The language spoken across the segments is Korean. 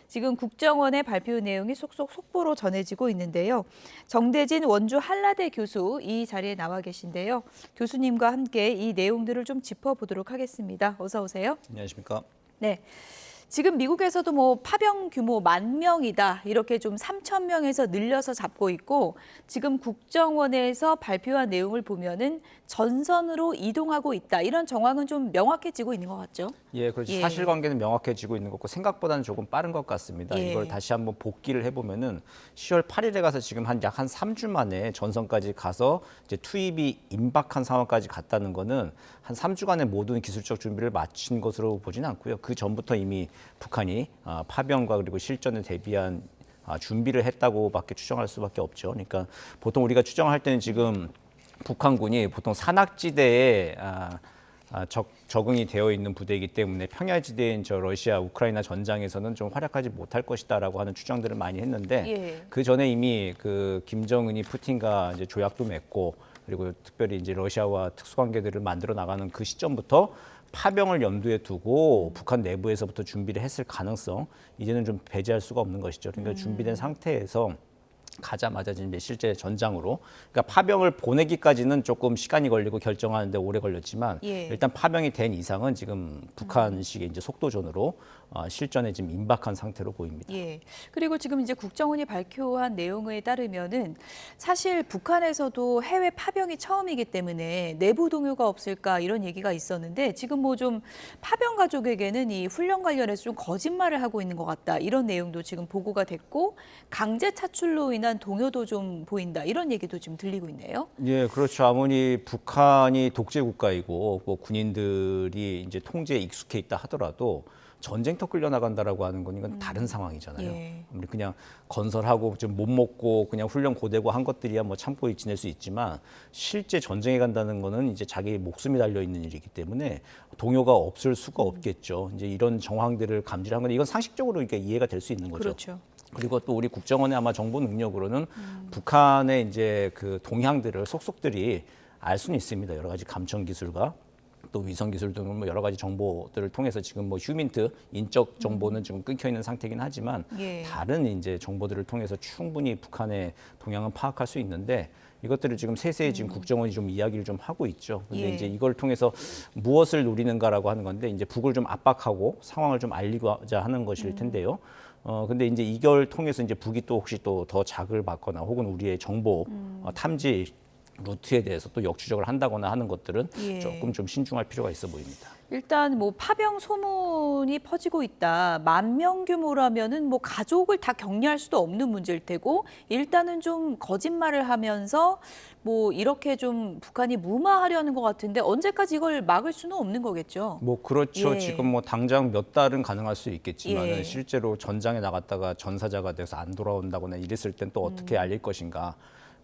지금 국정원의 발표 내용이 속속 속보로 전해지고 있는데요. 정대진 원주 한라대 교수 이 자리에 나와 계신데요. 교수님과 함께 이 내용들을 좀 짚어보도록 하겠습니다. 어서 오세요. 안녕하십니까? 네. 지금 미국에서도 뭐 파병 규모 10,000명이다 이렇게 좀 3,000명에서 늘려서 잡고 있고 지금 국정원에서 발표한 내용을 보면은 전선으로 이동하고 있다 이런 정황은 좀 명확해지고 있는 것 같죠? 예, 그렇죠. 예. 사실관계는 명확해지고 있는 거고 생각보다는 조금 빠른 것 같습니다. 예. 이걸 다시 한번 복기를 해보면은 10월 8일에 가서 지금 약 한 3주 만에 전선까지 가서 이제 투입이 임박한 상황까지 갔다는 거는 한 3주간의 모든 기술적 준비를 마친 것으로 보지는 않고요. 그 전부터 이미 북한이 파병과 그리고 실전에 대비한 준비를 했다고밖에 추정할 수밖에 없죠. 그러니까 보통 우리가 추정할 때는 지금 북한군이 보통 산악지대에 적응이 되어 있는 부대이기 때문에 평야지대인 저 러시아 우크라이나 전장에서는 좀 활약하지 못할 것이다라고 하는 추정들을 많이 했는데 예. 그 전에 이미 그 김정은이 푸틴과 이제 조약도 맺고 그리고 특별히 이제 러시아와 특수관계들을 만들어 나가는 그 시점부터 파병을 염두에 두고 북한 내부에서부터 준비를 했을 가능성 이제는 좀 배제할 수가 없는 것이죠. 그러니까 준비된 상태에서 가자마자 이제 실제 전장으로 그러니까 파병을 보내기까지는 조금 시간이 걸리고 결정하는데 오래 걸렸지만 예. 일단 파병이 된 이상은 지금 북한식의 이제 속도전으로 실전에 지금 임박한 상태로 보입니다. 예. 그리고 지금 이제 국정원이 발표한 내용에 따르면은 사실 북한에서도 해외 파병이 처음이기 때문에 내부 동요가 없을까 이런 얘기가 있었는데 지금 뭐 좀 파병 가족에게는 이 훈련 관련해서 좀 거짓말을 하고 있는 것 같다 이런 내용도 지금 보고가 됐고 강제 차출로 인한 동요도 좀 보인다 이런 얘기도 지금 들리고 있네요. 예, 그렇죠. 아무리 북한이 독재 국가이고 뭐 군인들이 이제 통제에 익숙해 있다 하더라도 전쟁터 끌려나간다라고 하는 건 이건 다른 상황이잖아요. 예. 우리 그냥 건설하고 좀 못 먹고 그냥 훈련 고되고 한 것들이야 뭐 참고 지낼 수 있지만 실제 전쟁에 간다는 거는 이제 자기 목숨이 달려 있는 일이기 때문에 동요가 없을 수가 없겠죠. 이제 이런 정황들을 감지한 건 이건 상식적으로 이게 이해가 될 수 있는 거죠. 그렇죠. 그리고 또 우리 국정원의 아마 정보 능력으로는 북한의 이제 그 동향들을 속속들이 알 수는 있습니다. 여러 가지 감청 기술과 또 위성 기술 등 뭐 여러 가지 정보들을 통해서 지금 뭐 휴민트 인적 정보는 지금 끊겨 있는 상태긴 하지만 예. 다른 이제 정보들을 통해서 충분히 북한의 동향은 파악할 수 있는데 이것들을 지금 세세히 지금 국정원이 좀 이야기를 좀 하고 있죠. 근데 예. 이제 이걸 통해서 무엇을 노리는가라고 하는 건데 이제 북을 좀 압박하고 상황을 좀 알리고자 하는 것일 텐데요. 근데 이제 이걸 통해서 이제 북이 또 혹시 또 더 자극을 받거나 혹은 우리의 정보 탐지 루트에 대해서 또 역추적을 한다거나 하는 것들은 예. 조금 좀 신중할 필요가 있어 보입니다. 일단 뭐 파병 소문이 퍼지고 있다. 10,000명 규모라면은 뭐 가족을 다 격리할 수도 없는 문제일 테고 일단은 좀 거짓말을 하면서 뭐 이렇게 좀 북한이 무마하려는 것 같은데 언제까지 이걸 막을 수는 없는 거겠죠. 뭐 그렇죠. 예. 지금 뭐 당장 몇 달은 가능할 수 있겠지만 예. 실제로 전장에 나갔다가 전사자가 돼서 안 돌아온다거나 이랬을 땐 또 어떻게 알릴 것인가.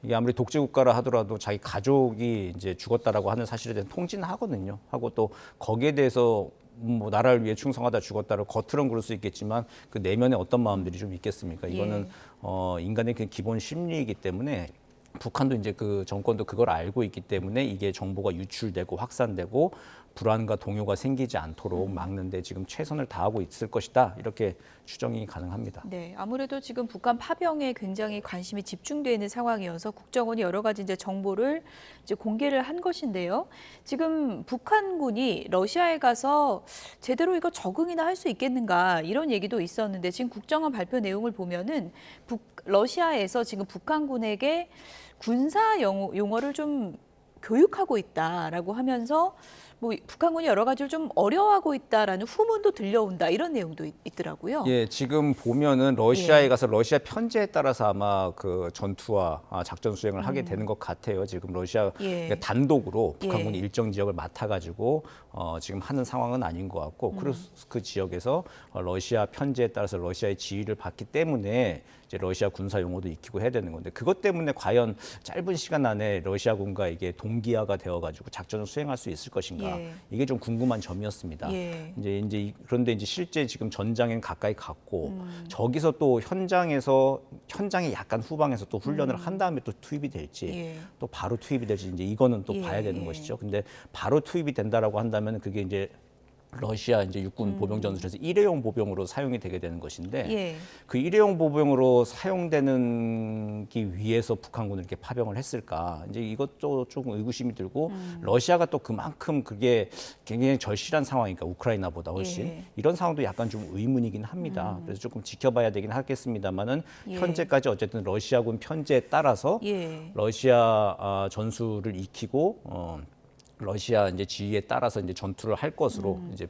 이게 아무리 독재 국가라 하더라도 자기 가족이 이제 죽었다라고 하는 사실에 대한 통지는 하거든요. 하고 또 거기에 대해서 뭐 나라를 위해 충성하다 죽었다를 겉으로는 그럴 수 있겠지만 그 내면에 어떤 마음들이 좀 있겠습니까? 이거는 인간의 그 기본 심리이기 때문에 북한도 이제 그 정권도 그걸 알고 있기 때문에 이게 정보가 유출되고 확산되고 불안과 동요가 생기지 않도록 막는데 지금 최선을 다하고 있을 것이다. 이렇게 추정이 가능합니다. 네, 아무래도 지금 북한 파병에 굉장히 관심이 집중되어 있는 상황이어서 국정원이 여러 가지 이제 정보를 이제 공개를 한 것인데요. 지금 북한군이 러시아에 가서 제대로 이거 적응이나 할 수 있겠는가 이런 얘기도 있었는데 지금 국정원 발표 내용을 보면은 러시아에서 지금 북한군에게 군사 용어를 좀 교육하고 있다라고 하면서 뭐 북한군이 여러 가지를 좀 어려워하고 있다라는 후문도 들려온다 이런 내용도 있더라고요. 예, 지금 보면은 러시아에 예. 가서 러시아 편지에 따라서 아마 그 전투와 작전 수행을 하게 되는 것 같아요. 지금 러시아 예. 그러니까 단독으로 북한군이 예. 일정 지역을 맡아가지고 지금 하는 상황은 아닌 것 같고 그 지역에서 러시아 편지에 따라서 러시아의 지휘를 받기 때문에 이제 러시아 군사 용어도 익히고 해야 되는 건데 그것 때문에 과연 짧은 시간 안에 러시아군과 이게 동기화가 되어가지고 작전을 수행할 수 있을 것인가 예. 이게 좀 궁금한 점이었습니다. 예. 그런데 이제 실제 지금 전장엔 가까이 갔고 저기서 또 현장의 약간 후방에서 또 훈련을 한 다음에 또 투입이 될지 예. 또 바로 투입이 될지 이제 이거는 또 예. 봐야 되는 것이죠. 근데 바로 투입이 된다라고 한다면 그게 이제 러시아 이제 육군 보병 전술에서 일회용 보병으로 사용이 되게 되는 것인데 예. 그 일회용 보병으로 사용되는 기 위해서 북한군을 이렇게 파병을 했을까? 이제 이것도 조금 의구심이 들고 러시아가 또 그만큼 그게 굉장히 절실한 상황이니까 우크라이나보다 훨씬 예. 이런 상황도 약간 좀 의문이긴 합니다. 그래서 조금 지켜봐야 되긴 하겠습니다만은 예. 현재까지 어쨌든 러시아군 편제에 따라서 예. 러시아 전술을 익히고 러시아 이제 지휘에 따라서 이제 전투를 할 것으로 이제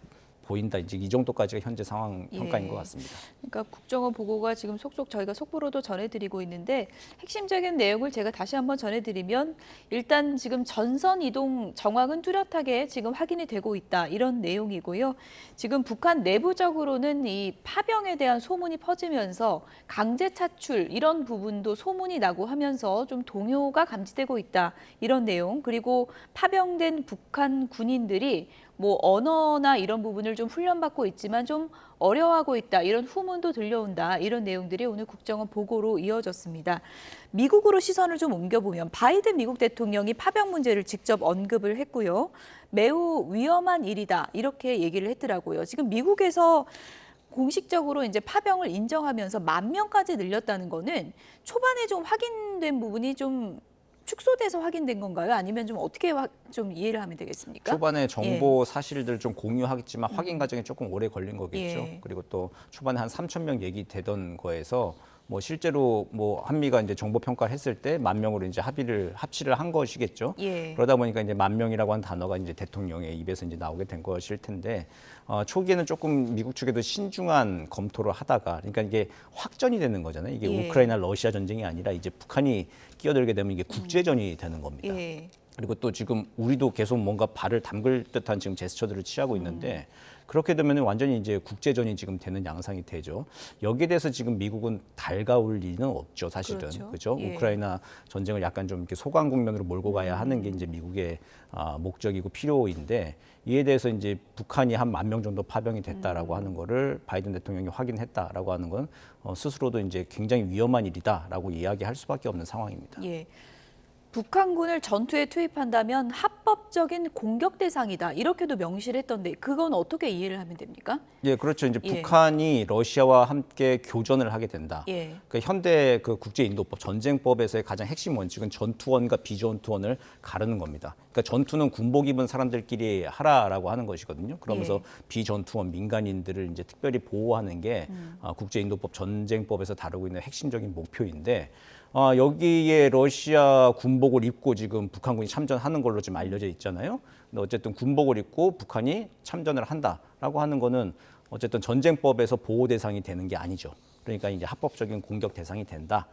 보인다. 이제 이 정도까지가 현재 상황 평가인 예. 것 같습니다. 그러니까 국정원 보고가 지금 속속 저희가 속보로도 전해드리고 있는데 핵심적인 내용을 제가 다시 한번 전해드리면 일단 지금 전선 이동 정황은 뚜렷하게 지금 확인이 되고 있다 이런 내용이고요. 지금 북한 내부적으로는 이 파병에 대한 소문이 퍼지면서 강제 차출 이런 부분도 소문이 나고 하면서 좀 동요가 감지되고 있다 이런 내용 그리고 파병된 북한 군인들이 뭐 언어나 이런 부분을 좀 훈련받고 있지만 좀 어려워하고 있다 이런 후문도 들려온다 이런 내용들이 오늘 국정원 보고로 이어졌습니다. 미국으로 시선을 좀 옮겨보면 바이든 미국 대통령이 파병 문제를 직접 언급을 했고요. 매우 위험한 일이다 이렇게 얘기를 했더라고요. 지금 미국에서 공식적으로 이제 파병을 인정하면서 10,000명까지 늘렸다는 거는 초반에 좀 확인된 부분이 좀 축소돼서 확인된 건가요? 아니면 좀 어떻게 좀 이해를 하면 되겠습니까? 초반에 정보 사실들 좀 공유하겠지만 확인 과정이 조금 오래 걸린 거겠죠. 예. 그리고 또 초반에 한 3,000명 얘기되던 거에서 뭐 실제로 뭐 한미가 이제 정보 평가를 했을 때 10,000명으로 이제 합치를 한 것이겠죠. 예. 그러다 보니까 이제 10,000명이라고 하는 단어가 이제 대통령의 입에서 이제 나오게 된 것일 텐데 초기에는 조금 미국 측에도 신중한 검토를 하다가 그러니까 이게 확전이 되는 거잖아요. 이게 예. 우크라이나 러시아 전쟁이 아니라 이제 북한이 끼어들게 되면 이게 국제전이 되는 겁니다. 예. 그리고 또 지금 우리도 계속 뭔가 발을 담글 듯한 지금 제스처들을 취하고 있는데 그렇게 되면 완전히 이제 국제전이 지금 되는 양상이 되죠. 여기에 대해서 지금 미국은 달가울 리는 없죠, 사실은. 그렇죠. 그죠? 예. 우크라이나 전쟁을 약간 좀 이렇게 소강 국면으로 몰고 가야 하는 게 이제 미국의 목적이고 필요인데 이에 대해서 이제 북한이 한 10,000명 정도 파병이 됐다라고 하는 거를 바이든 대통령이 확인했다라고 하는 건 스스로도 이제 굉장히 위험한 일이다라고 이야기할 수밖에 없는 상황입니다. 예. 북한군을 전투에 투입한다면 합법적인 공격 대상이다. 이렇게도 명시를 했던데 그건 어떻게 이해를 하면 됩니까? 예, 그렇죠. 이제 예. 북한이 러시아와 함께 교전을 하게 된다. 예. 그 현대 그 국제인도법 전쟁법에서의 가장 핵심 원칙은 전투원과 비전투원을 가르는 겁니다. 그러니까 전투는 군복 입은 사람들끼리 하라라고 하는 것이거든요. 그러면서 예. 비전투원 민간인들을 이제 특별히 보호하는 게 국제인도법 전쟁법에서 다루고 있는 핵심적인 목표인데 여기에 러시아 군복을 입고 지금 북한군이 참전하는 걸로 지금 알려져 있잖아요. 근데 어쨌든 군복을 입고 북한이 참전을 한다라고 하는 거는 어쨌든 전쟁법에서 보호 대상이 되는 게 아니죠. 그러니까 이제 합법적인 공격 대상이 된다.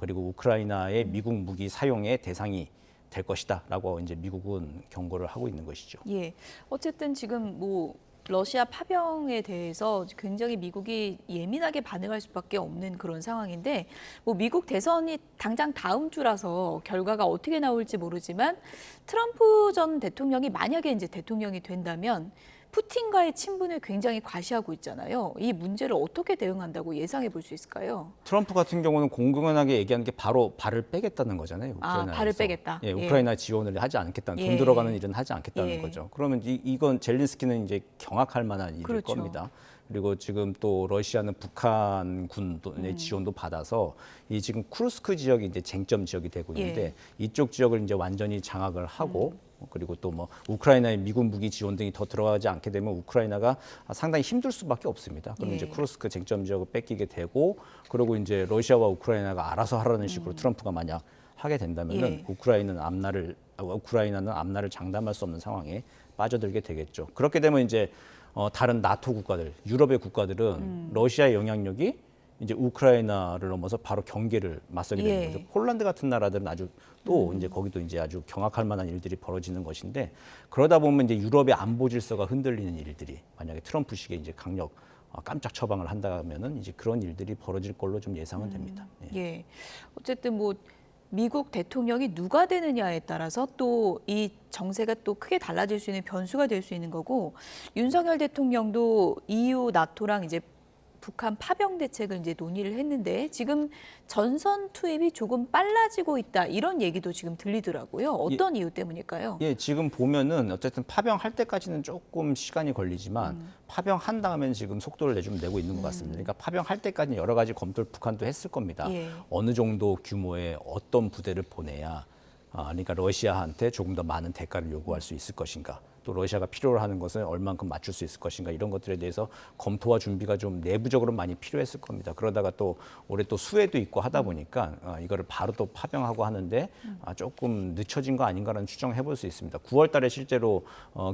그리고 우크라이나의 미국 무기 사용의 대상이 될 것이다라고 이제 미국은 경고를 하고 있는 것이죠. 예. 어쨌든 지금 뭐 러시아 파병에 대해서 굉장히 미국이 예민하게 반응할 수밖에 없는 그런 상황인데 뭐 미국 대선이 당장 다음 주라서 결과가 어떻게 나올지 모르지만 트럼프 전 대통령이 만약에 이제 대통령이 된다면 푸틴과의 친분을 굉장히 과시하고 있잖아요. 이 문제를 어떻게 대응한다고 예상해 볼 수 있을까요? 트럼프 같은 경우는 공공연하게 얘기하는 게 바로 발을 빼겠다는 거잖아요. 우크라이나에서. 발을 빼겠다. 예, 예. 우크라이나 지원을 하지 않겠다는 돈 예. 들어가는 일은 하지 않겠다는 예. 거죠. 그러면 이건 젤린스키는 이제 경악할 만한 일일 그렇죠. 겁니다. 그리고 지금 또 러시아는 북한 군의 지원도 받아서 이 지금 쿠르스크 지역이 이제 쟁점 지역이 되고 있는데 예. 이쪽 지역을 이제 완전히 장악을 하고 그리고 또 뭐 우크라이나의 미군 무기 지원 등이 더 들어가지 않게 되면 우크라이나가 상당히 힘들 수밖에 없습니다. 그럼 예. 이제 쿠르스크 쟁점 지역을 뺏기게 되고 그리고 이제 러시아와 우크라이나가 알아서 하라는 식으로 트럼프가 만약 하게 된다면은 예. 우크라이나는 앞날을 장담할 수 없는 상황에 빠져들게 되겠죠. 그렇게 되면 이제 다른 나토 국가들, 유럽의 국가들은 러시아의 영향력이 이제 우크라이나를 넘어서 바로 경계를 맞서게 되는 예. 거죠. 폴란드 같은 나라들은 아주 또 이제 거기도 이제 아주 경악할 만한 일들이 벌어지는 것인데 그러다 보면 이제 유럽의 안보 질서가 흔들리는 일들이 만약에 트럼프식의 이제 강력 깜짝 처방을 한다면은 이제 그런 일들이 벌어질 걸로 좀 예상은 됩니다. 예. 예. 어쨌든 뭐 미국 대통령이 누가 되느냐에 따라서 또 이 정세가 또 크게 달라질 수 있는 변수가 될 수 있는 거고 윤석열 대통령도 EU, 나토랑 이제 북한 파병 대책을 이제 논의를 했는데 지금 전선 투입이 조금 빨라지고 있다 이런 얘기도 지금 들리더라고요. 어떤 이유 때문일까요? 예, 지금 보면은 어쨌든 파병할 때까지는 조금 시간이 걸리지만 파병한 다음엔 지금 속도를 좀 내고 있는 것 같습니다. 그러니까 파병할 때까지는 여러 가지 검토를 북한도 했을 겁니다. 예. 어느 정도 규모의 어떤 부대를 보내야 그러니까 러시아한테 조금 더 많은 대가를 요구할 수 있을 것인가. 또 러시아가 필요로 하는 것을 얼만큼 맞출 수 있을 것인가 이런 것들에 대해서 검토와 준비가 좀 내부적으로 많이 필요했을 겁니다. 그러다가 또 올해 또 수해도 있고 하다 보니까 이거를 바로 또 파병하고 하는데 조금 늦춰진 거 아닌가라는 추정해 볼 수 있습니다. 9월 달에 실제로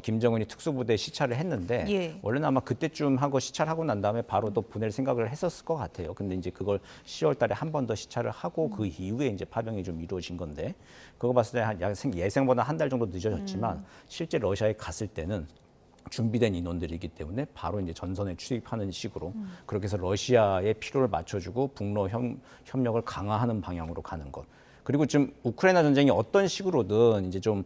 김정은이 특수부대 시찰을 했는데 예. 원래는 아마 그때쯤 하고 시찰하고 난 다음에 바로 또 보낼 생각을 했었을 것 같아요. 근데 이제 그걸 10월 달에 한 번 더 시찰을 하고 그 이후에 이제 파병이 좀 이루어진 건데 그거 봤을 때 예상보다 한 달 정도 늦어졌지만 실제 러시아에 갔을 때는 준비된 인원들이기 때문에 바로 이제 전선에 출입하는 식으로 그렇게 해서 러시아의 필요를 맞춰주고 북러 협력을 강화하는 방향으로 가는 것. 그리고 지금 우크라이나 전쟁이 어떤 식으로든 이제 좀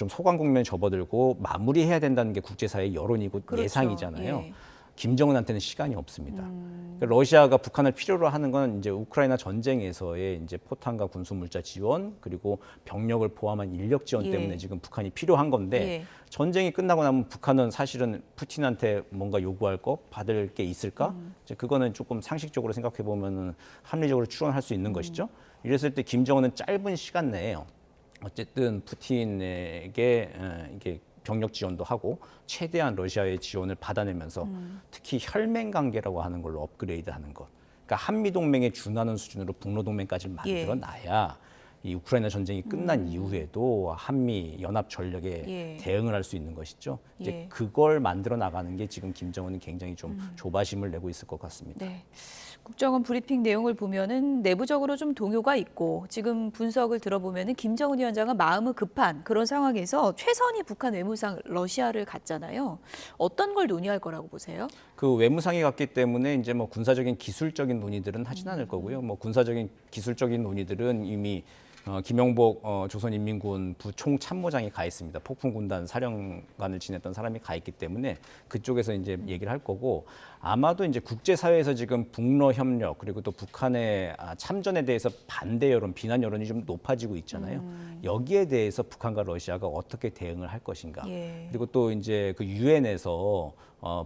소강 국면에 접어들고 마무리해야 된다는 게 국제사회의 여론이고 그렇죠. 예상이잖아요. 예. 김정은한테는 시간이 없습니다. 그러니까 러시아가 북한을 필요로 하는 건 이제 우크라이나 전쟁에서의 이제 포탄과 군수 물자 지원 그리고 병력을 포함한 인력 지원 예. 때문에 지금 북한이 필요한 건데 예. 전쟁이 끝나고 나면 북한은 사실은 푸틴한테 뭔가 요구할 거 받을 게 있을까? 이제 그거는 조금 상식적으로 생각해 보면은 합리적으로 추론할 수 있는 것이죠. 이랬을 때 김정은은 짧은 시간 내에 어쨌든 푸틴에게 이게 병력 지원도 하고 최대한 러시아의 지원을 받아내면서 특히 혈맹 관계라고 하는 걸로 업그레이드하는 것. 그러니까 한미 동맹에 준하는 수준으로 북러 동맹까지 만들어 놔야 이 우크라이나 전쟁이 끝난 이후에도 한미 연합 전력에 예. 대응을 할 수 있는 것이죠. 이제 예. 그걸 만들어 나가는 게 지금 김정은은 굉장히 좀 조바심을 내고 있을 것 같습니다. 네. 국정원 브리핑 내용을 보면은 내부적으로 좀 동요가 있고 지금 분석을 들어보면은 김정은 위원장은 마음은 급한 그런 상황에서 최선희 북한 외무상 러시아를 갔잖아요. 어떤 걸 논의할 거라고 보세요? 그 외무상이 갔기 때문에 이제 뭐 군사적인 기술적인 논의들은 하진 않을 거고요. 뭐 군사적인 기술적인 논의들은 이미 김영복 조선인민군 부총참모장이 가 있습니다. 폭풍군단 사령관을 지냈던 사람이 가 있기 때문에 그쪽에서 이제 얘기를 할 거고 아마도 이제 국제사회에서 지금 북러 협력 그리고 또 북한의 참전에 대해서 반대 여론, 비난 여론이 좀 높아지고 있잖아요. 여기에 대해서 북한과 러시아가 어떻게 대응을 할 것인가. 예. 그리고 또 이제 그 유엔에서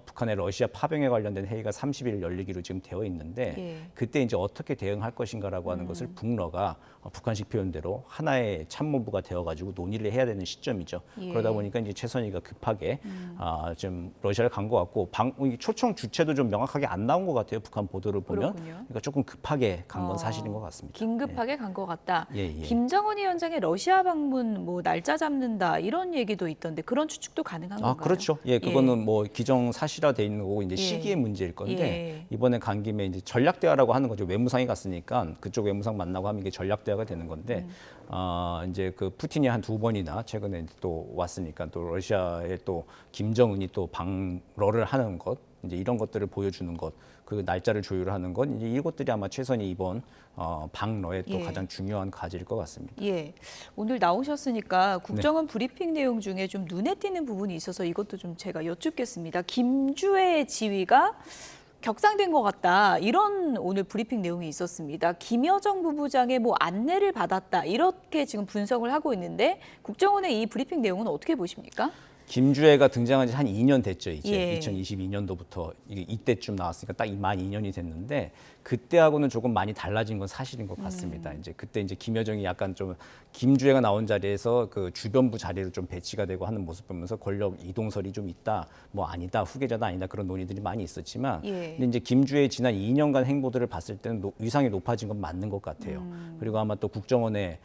북한의 러시아 파병에 관련된 회의가 30일 열리기로 지금 되어 있는데 예. 그때 이제 어떻게 대응할 것인가라고 하는 것을 북러가 북한식 표현대로 하나의 참모부가 되어가지고 논의를 해야 되는 시점이죠. 예. 그러다 보니까 이제 최선희가 급하게 좀 러시아를 간 것 같고 초청 주체도 좀 명확하게 안 나온 것 같아요. 북한 보도를 보면. 그렇군요. 그러니까 조금 급하게 간 건 사실인 것 같습니다. 긴급하게 간 것 같다. 예, 예. 김정은 위원장의 러시아 방문 뭐 날짜 잡는다 이런 얘기도 있던데 그런 추측도 가능한 건가요? 그렇죠. 예, 그거는 뭐 기정 사실화돼 있는 거고 이제 예. 시기의 문제일 건데 예. 이번에 간 김에 이제 전략 대화라고 하는 거죠. 외무상이 갔으니까 그쪽 외무상 만나고 하면 이게 전략 대화가 되는 건데 이제 그 푸틴이 한 2번이나 최근에 또 왔으니까 또 러시아에 또 김정은이 또 방러를 하는 것 이제 이런 것들을 보여주는 것, 그 날짜를 조율하는 것 이제 이것들이 아마 최선이 이번 방러의 또 예. 가장 중요한 과제일 것 같습니다. 예, 오늘 나오셨으니까 국정원 브리핑 내용 중에 좀 눈에 띄는 부분이 있어서 이것도 좀 제가 여쭙겠습니다. 김주의 지위가 격상된 것 같다. 이런 오늘 브리핑 내용이 있었습니다. 김여정 부부장의 뭐 안내를 받았다. 이렇게 지금 분석을 하고 있는데 국정원의 이 브리핑 내용은 어떻게 보십니까? 김주애가 등장한 지 한 2년 됐죠. 이제 예. 2022년도부터 이때쯤 나왔으니까 딱 만 2년이 됐는데 그때하고는 조금 많이 달라진 건 사실인 것 같습니다. 이제 그때 이제 김여정이 약간 좀 김주애가 나온 자리에서 그 주변부 자리로 좀 배치가 되고 하는 모습 보면서 권력 이동설이 좀 있다, 뭐 아니다, 후계자다 아니다 그런 논의들이 많이 있었지만, 예. 근데 이제 김주애의 지난 2년간 행보들을 봤을 때는 위상이 높아진 건 맞는 것 같아요. 그리고 아마 또 국정원의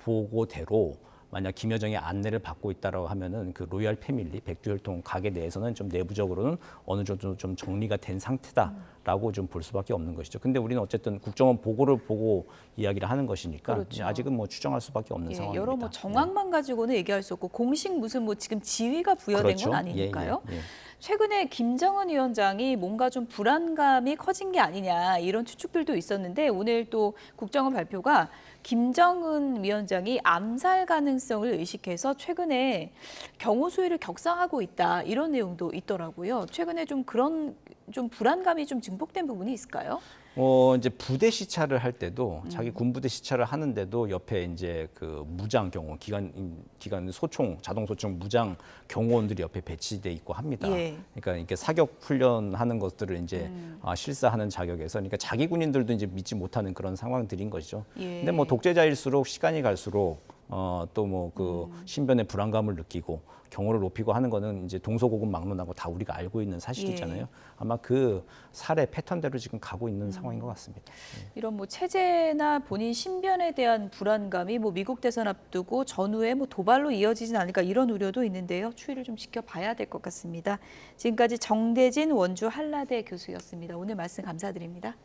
보고대로. 만약 김여정이 안내를 받고 있다라고 하면은 그 로얄 패밀리 백두혈통 가게 내에서는 좀 내부적으로는 어느 정도 좀 정리가 된 상태다라고 좀 볼 수밖에 없는 것이죠. 근데 우리는 어쨌든 국정원 보고를 보고 이야기를 하는 것이니까 그렇죠. 아직은 뭐 추정할 수밖에 없는 예, 상황입니다. 여러 뭐 정황만 가지고는 얘기할 수 없고 공식 무슨 뭐 지금 지위가 부여된 그렇죠. 건 아니니까요. 예. 최근에 김정은 위원장이 뭔가 좀 불안감이 커진 게 아니냐 이런 추측들도 있었는데 오늘 또 국정원 발표가 김정은 위원장이 암살 가능성을 의식해서 최근에 경호 수위를 격상하고 있다 이런 내용도 있더라고요. 최근에 좀 그런 좀 불안감이 좀 증폭된 부분이 있을까요? 이제 부대 시찰을 할 때도 자기 군부대 시찰을 하는데도 옆에 이제 그 무장 경호 기관 소총 자동 소총 무장 경호원들이 옆에 배치돼 있고 합니다. 예. 그러니까 이렇게 사격 훈련하는 것들을 이제 실사하는 자격에서 그러니까 자기 군인들도 이제 믿지 못하는 그런 상황들인 것이죠. 예. 근데 뭐 독재자일수록 시간이 갈수록 또 뭐 그 신변의 불안감을 느끼고 경호를 높이고 하는 거는 이제 동서고금 막론하고 다 우리가 알고 있는 사실이잖아요. 예. 아마 그 사례 패턴대로 지금 가고 있는 상황인 것 같습니다. 이런 뭐 체제나 본인 신변에 대한 불안감이 뭐 미국 대선 앞두고 전후에 뭐 도발로 이어지진 않을까 이런 우려도 있는데요. 추이를 좀 지켜봐야 될 것 같습니다. 지금까지 정대진 원주 한라대 교수였습니다. 오늘 말씀 감사드립니다.